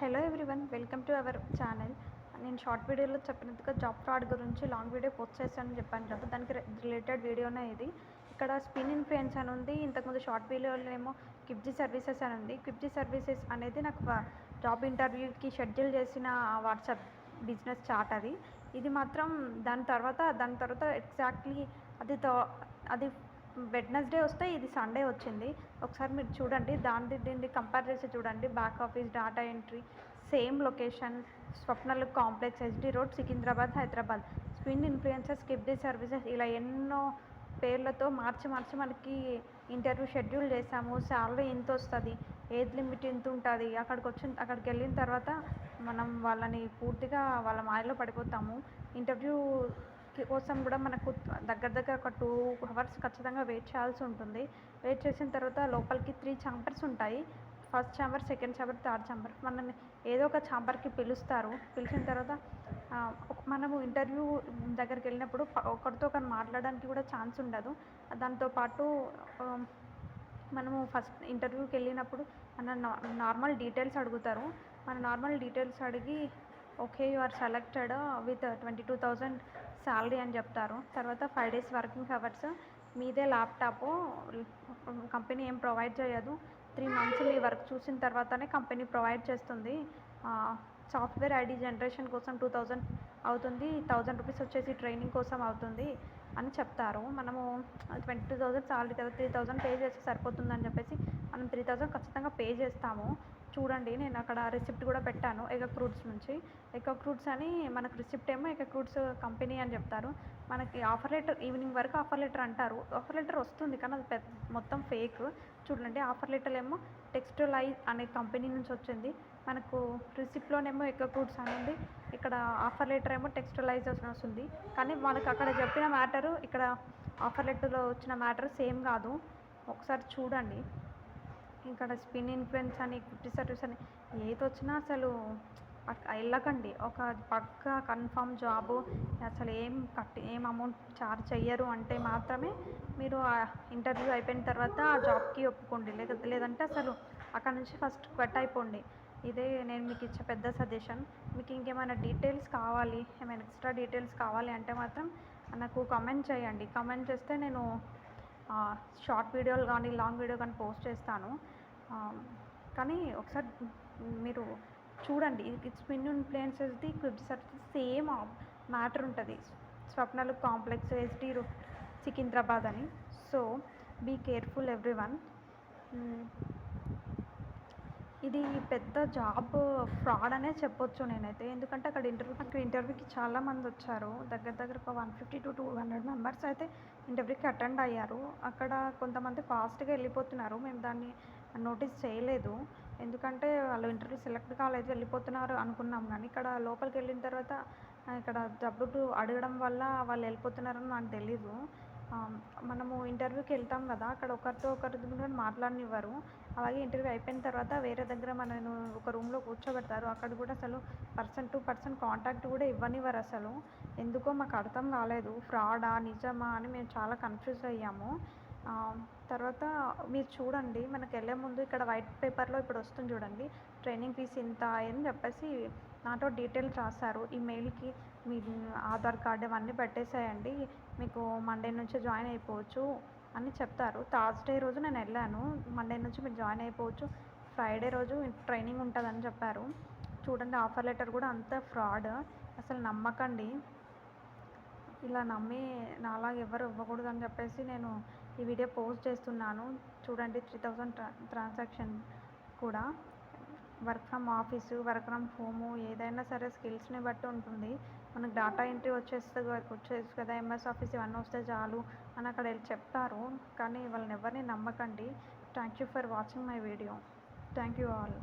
Hello everyone, welcome to our channel. నేను short వీడియోలో చెప్పినట్టుగా జాబ్ ఫ్రాడ్ గురించి లాంగ్ వీడియో పోస్ట్ చేస్తానని చెప్పాను కదా, దానికి రిలేటెడ్ వీడియోనే ఇది. ఇక్కడ స్పిన్ ఇన్ఫ్లుయెన్స్ అని ఉంది, ఇంతకుముందు షార్ట్ వీడియోలో ఏమో క్విప్జీ సర్వీసెస్ అని ఉంది. క్విప్జీ సర్వీసెస్ అనేది నాకు జాబ్ ఇంటర్వ్యూకి షెడ్యూల్ చేసిన వాట్సాప్ బిజినెస్ చాట్ అది. ఇది మాత్రం దాని తర్వాత ఎగ్జాక్ట్లీ అది వెడ్నెస్డే వస్తే ఇది సండే వచ్చింది. ఒకసారి మీరు చూడండి, దీన్ని కంపేర్ చేసి చూడండి. Back office, data entry, same location, స్వప్నలు complex, SD road, Secunderabad, Hyderabad. Spin influencers, కిప్డీ సర్వీసెస్, ఇలా ఎన్నో పేర్లతో మార్చి మనకి ఇంటర్వ్యూ షెడ్యూల్ చేసాము. శాలరీ ఇంత వస్తుంది, ఏజ్ లిమిట్ ఇంత ఉంటుంది. అక్కడికి వెళ్ళిన తర్వాత మనం వాళ్ళని పూర్తిగా వాళ్ళ మాయలో పడిపోతాము. ఇంటర్వ్యూ కోసం కూడా మనకు దగ్గర ఒక 2 hours ఖచ్చితంగా వెయిట్ చేయాల్సి ఉంటుంది. వెయిట్ చేసిన తర్వాత లోపలికి 3 ఛాంబర్స్ ఉంటాయి. First chamber, second chamber, third chamber. మనల్ని ఏదో ఒక ఛాంబర్కి పిలుస్తారు. పిలిచిన తర్వాత మనము ఇంటర్వ్యూ దగ్గరికి వెళ్ళినప్పుడు ఒకరితో ఒకరు మాట్లాడడానికి కూడా ఛాన్స్ ఉండదు. దాంతోపాటు మనము ఫస్ట్ ఇంటర్వ్యూకి వెళ్ళినప్పుడు మన నార్మల్ డీటెయిల్స్ అడుగుతారు. మన నార్మల్ డీటెయిల్స్ అడిగి okay you are selected with 22,000 salary అని చెప్తారు. తర్వాత 5 days వర్కింగ్ అవర్స్, మీదే ల్యాప్టాప్, కంపెనీ ఏం ప్రొవైడ్ చేయదు. 3 months మీ వర్క్ చూసిన తర్వాతనే కంపెనీ ప్రొవైడ్ చేస్తుంది. సాఫ్ట్వేర్ ఐడి జనరేషన్ కోసం 2,000 అవుతుంది, 1,000 రూపీస్ వచ్చేసి ట్రైనింగ్ కోసం అవుతుంది అని చెప్తారు. మనము 22,000 శాలరీ కదా, 3,000 పే చేస్తే సరిపోతుందని చెప్పేసి మనం 3,000 ఖచ్చితంగా పే చేస్తాము. చూడండి, నేను అక్కడ రిసిప్ట్ కూడా పెట్టాను ఎకక్రూట్స్ నుంచి. ఎకక్రూట్స్ అని మనకు రిసిప్ట్ ఏమో ఎకక్రూట్స్ కంపెనీ అని చెప్తారు. మనకి ఆఫర్ లెటర్ ఈవినింగ్ వరకు ఆఫర్ లెటర్ అంటారు. ఆఫర్ లెటర్ వస్తుంది కానీ అది మొత్తం ఫేక్. చూడండి, ఆఫర్ లెటర్ ఏమో టెక్స్టైల్ అనే కంపెనీ నుంచి వచ్చింది. మనకు రిసిప్ట్లోనేమో ఎకక్రూట్స్ అని ఉంది, ఇక్కడ ఆఫర్ లెటర్ ఏమో టెక్స్టైల్ వస్తుంది. కానీ మనకు అక్కడ చెప్పిన మ్యాటరు ఇక్కడ ఆఫర్ లెటర్లో వచ్చిన మ్యాటర్ సేమ్ కాదు. ఒకసారి చూడండి. ఇక్కడ స్పిన్ ఇన్ఫ్లుయెన్స్ అని, క్విప్జీ సర్వీస్ అని ఏది వచ్చినా అసలు వెళ్ళకండి. ఒక పక్కా కన్ఫర్మ్ జాబు, అసలు ఏం అమౌంట్ చార్జ్ చెయ్యరు అంటే మాత్రమే మీరు ఆ ఇంటర్వ్యూ అయిపోయిన తర్వాత ఆ జాబ్కి ఒప్పుకోండి. లేదంటే అసలు అక్కడ నుంచి ఫస్ట్ క్విట్ అయిపోండి. ఇదే నేను మీకు ఇచ్చే పెద్ద సజెషన్. మీకు ఇంకేమైనా డీటెయిల్స్ కావాలి, ఏమైనా ఎక్స్ట్రా డీటెయిల్స్ కావాలి అంటే మాత్రం నాకు కామెంట్ చేయండి. కామెంట్ చేస్తే నేను షార్ట్ వీడియోలు కానీ లాంగ్ వీడియో కానీ పోస్ట్ చేస్తాను. కానీ ఒకసారి మీరు చూడండి, ఇది స్పిన్ ఇన్ఫ్లుయెన్సర్స్ది, క్విప్జీ సర్వీసెస్ సేమ్ మ్యాటర్ ఉంటుంది. స్వప్నలు కాంప్లెక్స్, ఎస్డి రోడ్, సికింద్రాబాద్ అని. So be careful everyone. ఇది పెద్ద జాబ్ ఫ్రాడ్ అనే చెప్పొచ్చు నేనైతే. ఎందుకంటే అక్కడ ఇంటర్వ్యూకి చాలామంది వచ్చారు. దగ్గర ఒక 150 to 200 మెంబర్స్ అయితే ఇంటర్వ్యూకి అటెండ్ అయ్యారు. అక్కడ కొంతమంది ఫాస్ట్గా వెళ్ళిపోతున్నారు. మేము దాన్ని నోటీస్ చేయలేదు, ఎందుకంటే వాళ్ళు ఇంటర్వ్యూ సెలెక్ట్ కాలేదు, వెళ్ళిపోతున్నారు అనుకున్నాం. కానీ ఇక్కడ లోపలికి వెళ్ళిన తర్వాత ఇక్కడ డబ్బులు అడగడం వల్ల వాళ్ళు వెళ్ళిపోతున్నారని నాకు తెలీదు. మనము ఇంటర్వ్యూకి వెళ్తాం కదా, అక్కడ ఒకరితో మాట్లాడనివ్వరు. అలాగే ఇంటర్వ్యూ అయిపోయిన తర్వాత వేరే దగ్గర మనను ఒక రూమ్లో కూర్చోబెడతారు. అక్కడ కూడా అసలు పర్సన్ టు పర్సన్ కాంటాక్ట్ కూడా ఇవ్వనివ్వరు అసలు. ఎందుకో మాకు అర్థం కాలేదు, ఫ్రాడా నిజమా అని మేము చాలా కన్ఫ్యూజ్ అయ్యాము. తర్వాత మీరు చూడండి, మనకు వెళ్ళే ముందు ఇక్కడ వైట్ పేపర్లో ఇప్పుడు వస్తుంది చూడండి, ట్రైనింగ్ ఫీజ్ ఇంత అని చెప్పేసి నాతో డీటెయిల్స్ రాశారు. ఈ మెయిల్కి మీ ఆధార్ కార్డు ఇవన్నీ పెట్టేసేయండి, మీకు మండే నుంచి జాయిన్ అయిపోవచ్చు అని చెప్తారు. థర్స్డే రోజు నేను వెళ్ళాను, మండే నుంచి మీరు జాయిన్ అయిపోవచ్చు, ఫ్రైడే రోజు ట్రైనింగ్ ఉంటుందని చెప్పారు. చూడండి, ఆఫర్ లెటర్ కూడా అంత ఫ్రాడ్, అసలు నమ్మకండి. ఇలా నమ్మి నాలా ఎవరు ఇవ్వకూడదు అని చెప్పేసి నేను ఈ వీడియో పోస్ట్ చేస్తున్నాను. చూడండి, 3,000 ట్రాన్సాక్షన్ కూడా. Work from office, work from home, ఏదైనా సరే స్కిల్స్ని బట్టి ఉంటుంది. మనకు డేటా ఎంట్రీ వచ్చేసి కదా, ఎంఎస్ ఆఫీస్ ఇవన్నీ వస్తే చాలు అని అక్కడ చెప్తారు. కానీ వాళ్ళని ఎవరిని నమ్మకండి. Thank you for watching my video. Thank you all.